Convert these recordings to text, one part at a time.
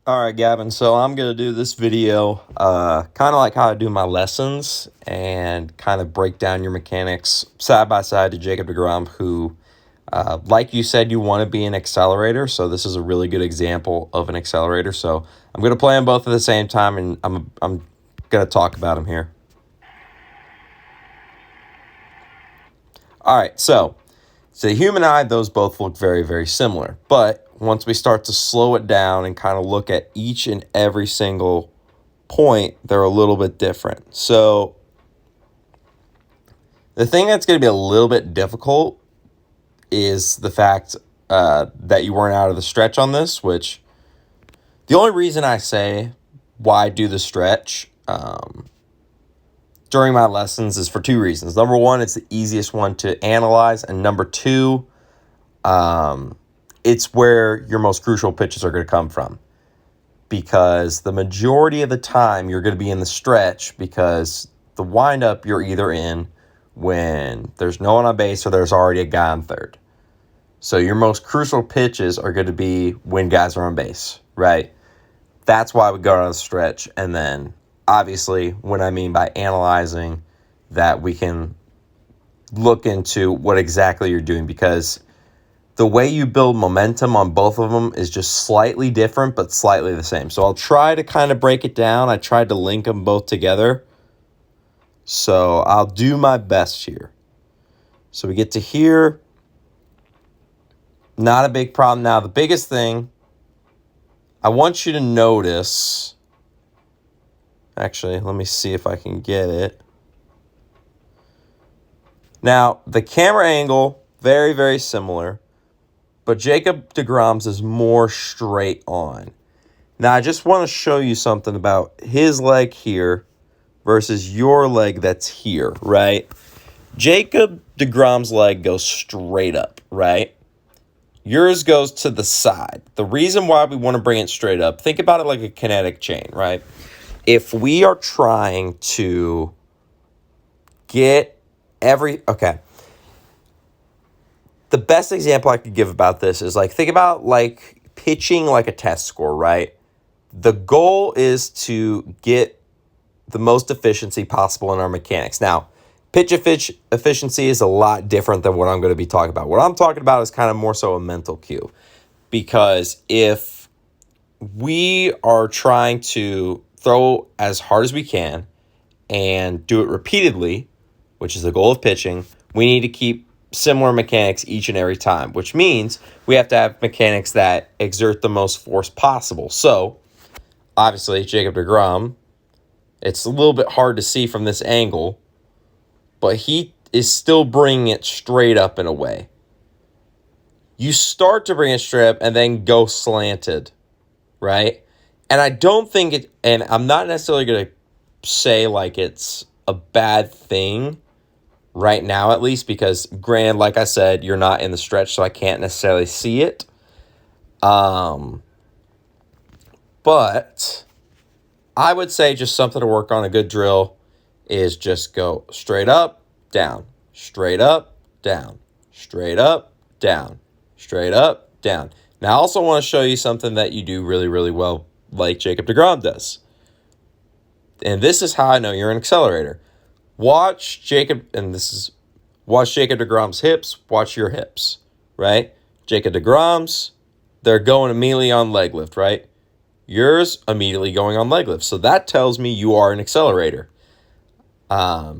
All right, Gavin. So I'm going to do this video kind of like how I do my lessons and kind of break down your mechanics side by side to Jacob deGrom, who, like you said, you want to be an accelerator. So this is a really good example of an accelerator. So I'm going to play them both at the same time, and I'm going to talk about them here. All right, so to the human eye, those both look very, very similar. But once we start to slow it down and kind of look at each and every single point, they're a little bit different. So the thing that's going to be a little bit difficult is the fact that you weren't out of the stretch on this, which the only reason I say why do the stretch during my lessons is for two reasons. Number one, it's the easiest one to analyze. And number two, it's where your most crucial pitches are going to come from. Because the majority of the time you're going to be in the stretch because the windup you're either in when there's no one on base or there's already a guy on third. So your most crucial pitches are going to be when guys are on base, right? That's why we go on the stretch. And then obviously what I mean by analyzing that, we can look into what exactly you're doing, because the way you build momentum on both of them is just slightly different, but slightly the same. So I'll try to kind of break it down. I tried to link them both together. So I'll do my best here. So we get to here. Not a big problem. Now, the biggest thing I want you to notice, actually, let me see if I can get it. Now, the camera angle, very, very similar. But Jacob deGrom's is more straight on. Now, I just want to show you something about his leg here versus your leg that's here, right? Jacob deGrom's leg goes straight up, right? Yours goes to the side. The reason why we want to bring it straight up, think about it like a kinetic chain, right? If we are trying to get okay. The best example I could give about this is think about pitching like a test score, right? The goal is to get the most efficiency possible in our mechanics. Now, pitch efficiency is a lot different than what I'm going to be talking about. What I'm talking about is kind of more so a mental cue, because if we are trying to throw as hard as we can and do it repeatedly, which is the goal of pitching, we need to keep similar mechanics each and every time, which means we have to have mechanics that exert the most force possible. So, obviously, Jacob deGrom, it's a little bit hard to see from this angle, but he is still bringing it straight up in a way. You start to bring it straight up and then go slanted, right? And I don't think it, and I'm not necessarily going to say it's a bad thing right now, at least, because granted, like I said, you're not in the stretch, so I can't necessarily see it. But I would say just something to work on. A good drill is just go straight up, down, straight up, down, straight up, down, straight up, down. Now, I also want to show you something that you do really, really well, like Jacob deGrom does. And this is how I know you're an accelerator. Watch Jacob deGrom's hips, watch your hips, right? Jacob deGrom's, they're going immediately on leg lift, right? Yours immediately going on leg lift. So that tells me you are an accelerator. I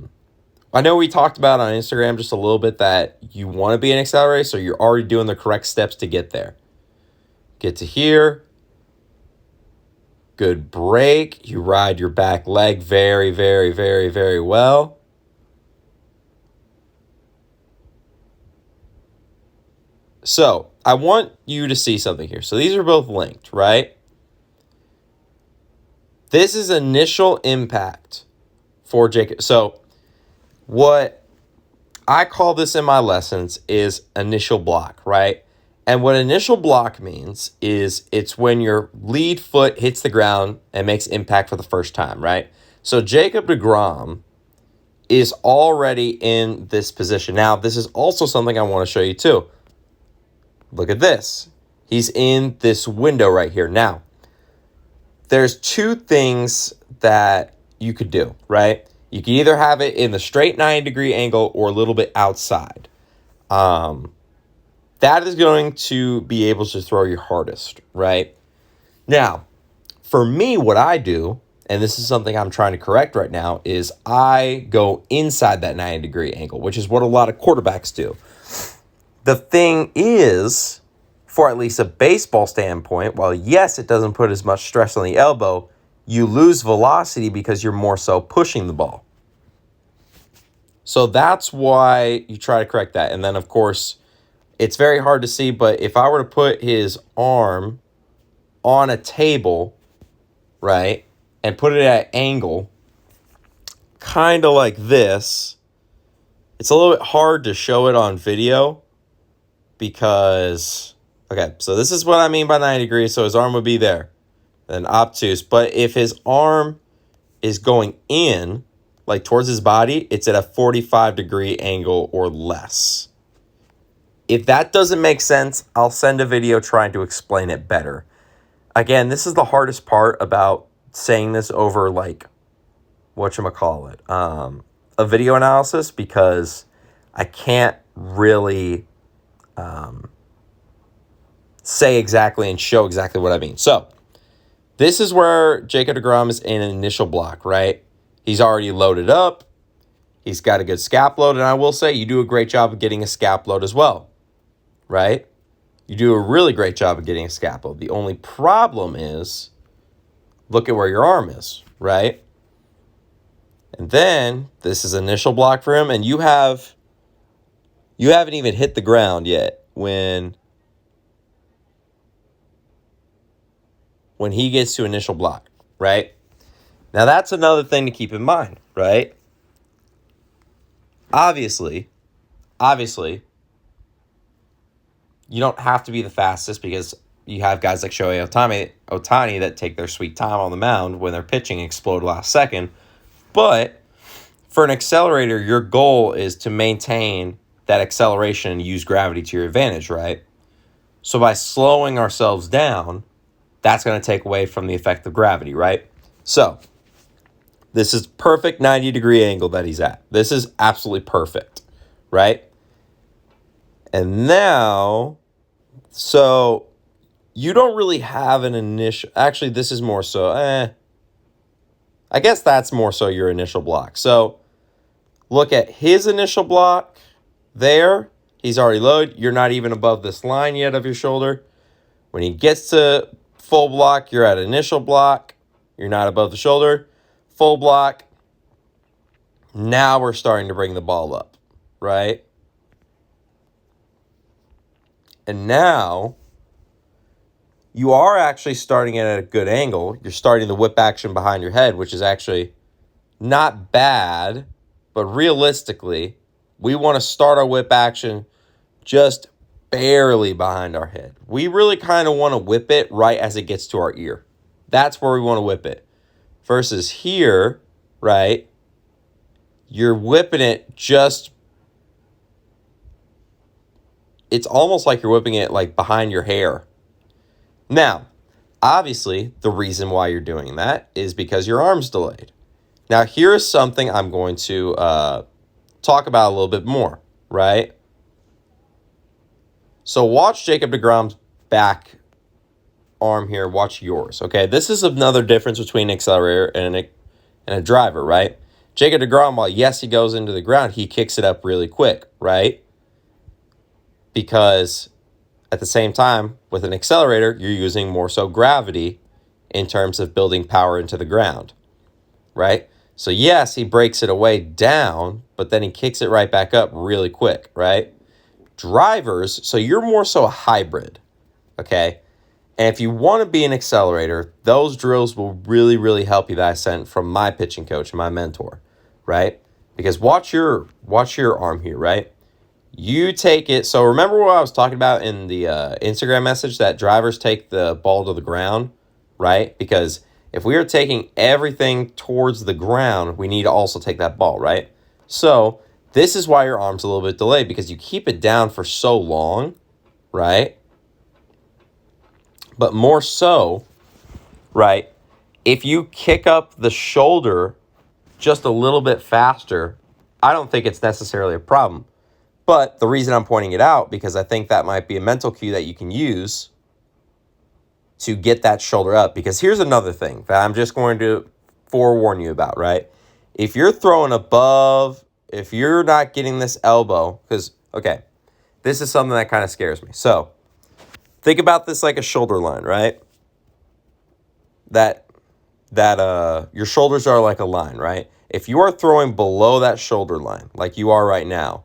know we talked about on Instagram just a little bit that you want to be an accelerator, so you're already doing the correct steps to get there. Get to here. Good break. You ride your back leg very, very, very, very well. So I want you to see something here. So these are both linked, right? This is initial impact for Jacob. So what I call this in my lessons is initial block, right? And what initial block means is it's when your lead foot hits the ground and makes impact for the first time, right? So Jacob deGrom is already in this position. Now, this is also something I want to show you too. Look at this. He's in this window right here. Now, there's two things that you could do, right? You can either have it in the straight 90-degree angle or a little bit outside. That is going to be able to throw your hardest, right? Now, for me, what I do, and this is something I'm trying to correct right now, is I go inside that 90-degree angle, which is what a lot of quarterbacks do. The thing is, for at least a baseball standpoint, while yes, it doesn't put as much stress on the elbow, you lose velocity because you're more so pushing the ball. So that's why you try to correct that. And then, of course, it's very hard to see, but if I were to put his arm on a table, right, and put it at an angle, kind of like this, it's a little bit hard to show it on video because, okay, so this is what I mean by 90 degrees, so his arm would be there, then obtuse. But if his arm is going in, like towards his body, it's at a 45-degree angle or less. If that doesn't make sense, I'll send a video trying to explain it better. Again, this is the hardest part about saying this over, like, whatchamacallit, a video analysis, because I can't really say exactly and show exactly what I mean. So, this is where Jacob deGrom is in an initial block, right? He's already loaded up. He's got a good scap load, and I will say you do a great job of getting a scap load as well, right? You do a really great job of getting a scap load. The only problem is, look at where your arm is, right? And then this is initial block for him, and you haven't even hit the ground yet when he gets to initial block, right? Now that's another thing to keep in mind, right? Obviously, you don't have to be the fastest because you have guys like Shohei Ohtani that take their sweet time on the mound when they're pitching, explode last second. But for an accelerator, your goal is to maintain that acceleration and use gravity to your advantage, right? So by slowing ourselves down, that's going to take away from the effect of gravity, right? So this is perfect 90-degree angle that he's at. This is absolutely perfect, right? And now, so you don't really have an initial... Actually, this is more so... I guess that's more so your initial block. So look at his initial block there. He's already loaded. You're not even above this line yet of your shoulder. When he gets to full block, you're at initial block. You're not above the shoulder. Full block. Now we're starting to bring the ball up, right? And now you are actually starting it at a good angle. You're starting the whip action behind your head, which is actually not bad. But realistically, we want to start our whip action just barely behind our head. We really kind of want to whip it right as it gets to our ear. That's where we want to whip it. Versus here, right, you're whipping it just... It's almost like you're whipping it like behind your hair. Now, obviously, the reason why you're doing that is because your arm's delayed. Now, here's something I'm going to talk about a little bit more, right? So watch Jacob deGrom's back arm here. Watch yours, okay? This is another difference between an accelerator and a driver, right? Jacob deGrom, while yes, he goes into the ground, he kicks it up really quick, right? Because at the same time, with an accelerator, you're using more so gravity in terms of building power into the ground, right? So yes, he breaks it away down, but then he kicks it right back up really quick, right? Drivers, so you're more so a hybrid, okay? And if you want to be an accelerator, those drills will really, really help you that I sent from my pitching coach and my mentor, right? Because watch your arm here, right? You take it. So remember what I was talking about in the Instagram message, that drivers take the ball to the ground, right? Because if we are taking everything towards the ground, we need to also take that ball, right? So this is why your arm's a little bit delayed, because you keep it down for so long, right? But more so, right, If you kick up the shoulder just a little bit faster, I don't think it's necessarily a problem. But the reason I'm pointing it out, because I think that might be a mental cue that you can use to get that shoulder up. Because here's another thing that I'm just going to forewarn you about, right? If you're throwing above, if you're not getting this elbow, because, okay, this is something that kind of scares me. So think about this like a shoulder line, right? That your shoulders are like a line, right? If you are throwing below that shoulder line, like you are right now,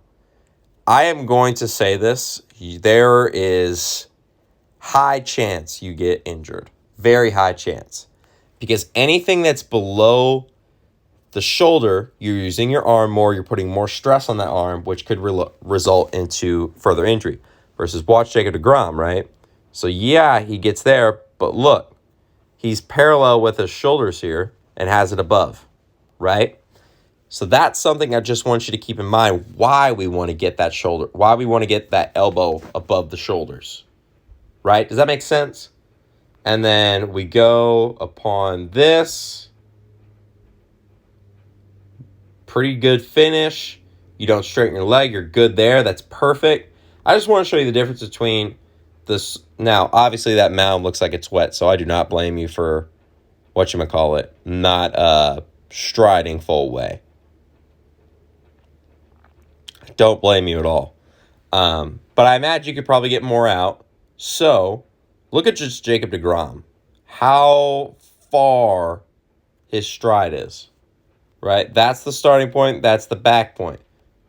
I am going to say this, there is high chance you get injured. Very high chance. Because anything that's below the shoulder, you're using your arm more, you're putting more stress on that arm, which could result into further injury. Versus watch Jacob deGrom, right? So yeah, he gets there, but look, he's parallel with his shoulders here and has it above, right? So that's something I just want you to keep in mind, why we want to get that shoulder, why we want to get that elbow above the shoulders, right? Does that make sense? And then we go upon this. Pretty good finish. You don't straighten your leg. You're good there. That's perfect. I just want to show you the difference between this. Now, obviously, that mound looks like it's wet, so I do not blame you for, whatchamacallit, not striding full way. Don't blame you at all. But I imagine you could probably get more out. So, look at just Jacob deGrom. How far his stride is, right? That's the starting point. That's the back point.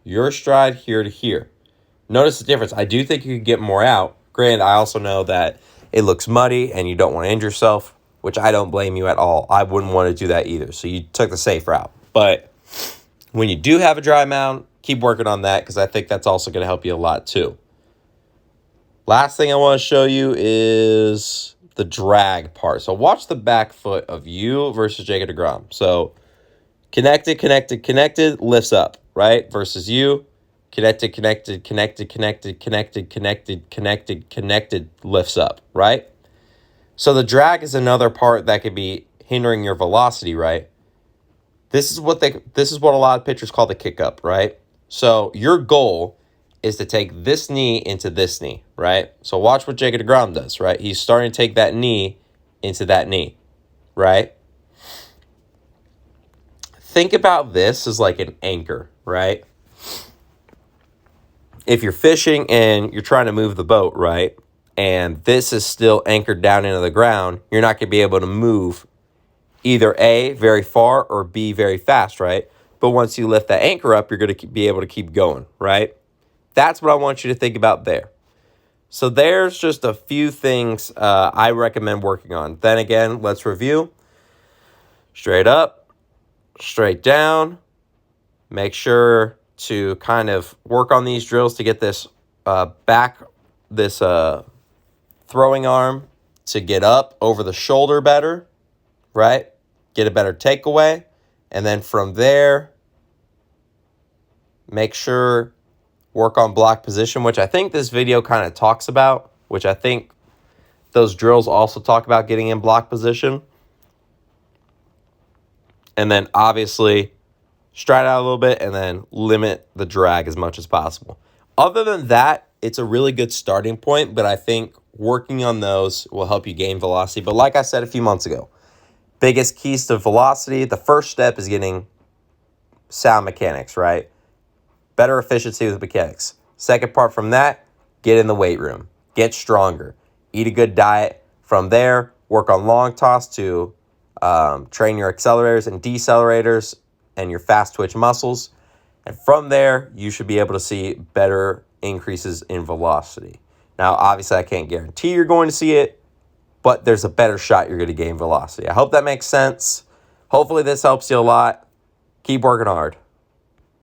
Your stride here to here. Notice the difference. I do think you could get more out. Granted, I also know that it looks muddy and you don't want to injure yourself, which I don't blame you at all. I wouldn't want to do that either. So you took the safe route. But when you do have a dry mound, keep working on that, because I think that's also going to help you a lot too. Last thing I want to show you is the drag part. So watch the back foot of you versus Jacob deGrom. So connected, connected, connected, lifts up, right? Versus you, connected, connected, connected, connected, connected, connected, connected, connected, lifts up, right? So the drag is another part that could be hindering your velocity, right? This is what a lot of pitchers call the kick up, right? So your goal is to take this knee into this knee, right? So watch what Jacob deGrom does, right? He's starting to take that knee into that knee, right? Think about this as like an anchor, right? If you're fishing and you're trying to move the boat, right, and this is still anchored down into the ground, you're not going to be able to move either A, very far, or B, very fast, right? But once you lift that anchor up, you're going to be able to keep going, right? That's what I want you to think about there. So there's just a few things I recommend working on. Then again, let's review. Straight up, straight down. Make sure to kind of work on these drills to get this throwing arm to get up over the shoulder better, right? Get a better takeaway. And then from there, make sure work on block position, which I think this video kind of talks about, which I think those drills also talk about getting in block position. And then obviously stride out a little bit and then limit the drag as much as possible. Other than that, it's a really good starting point, but I think working on those will help you gain velocity. But like I said a few months ago, biggest keys to velocity, the first step is getting sound mechanics, right? Better efficiency with mechanics. Second part from that, get in the weight room. Get stronger. Eat a good diet. From there, work on long toss to train your accelerators and decelerators and your fast twitch muscles. And from there, you should be able to see better increases in velocity. Now, obviously, I can't guarantee you're going to see it, but there's a better shot you're going to gain velocity. I hope that makes sense. Hopefully this helps you a lot. Keep working hard.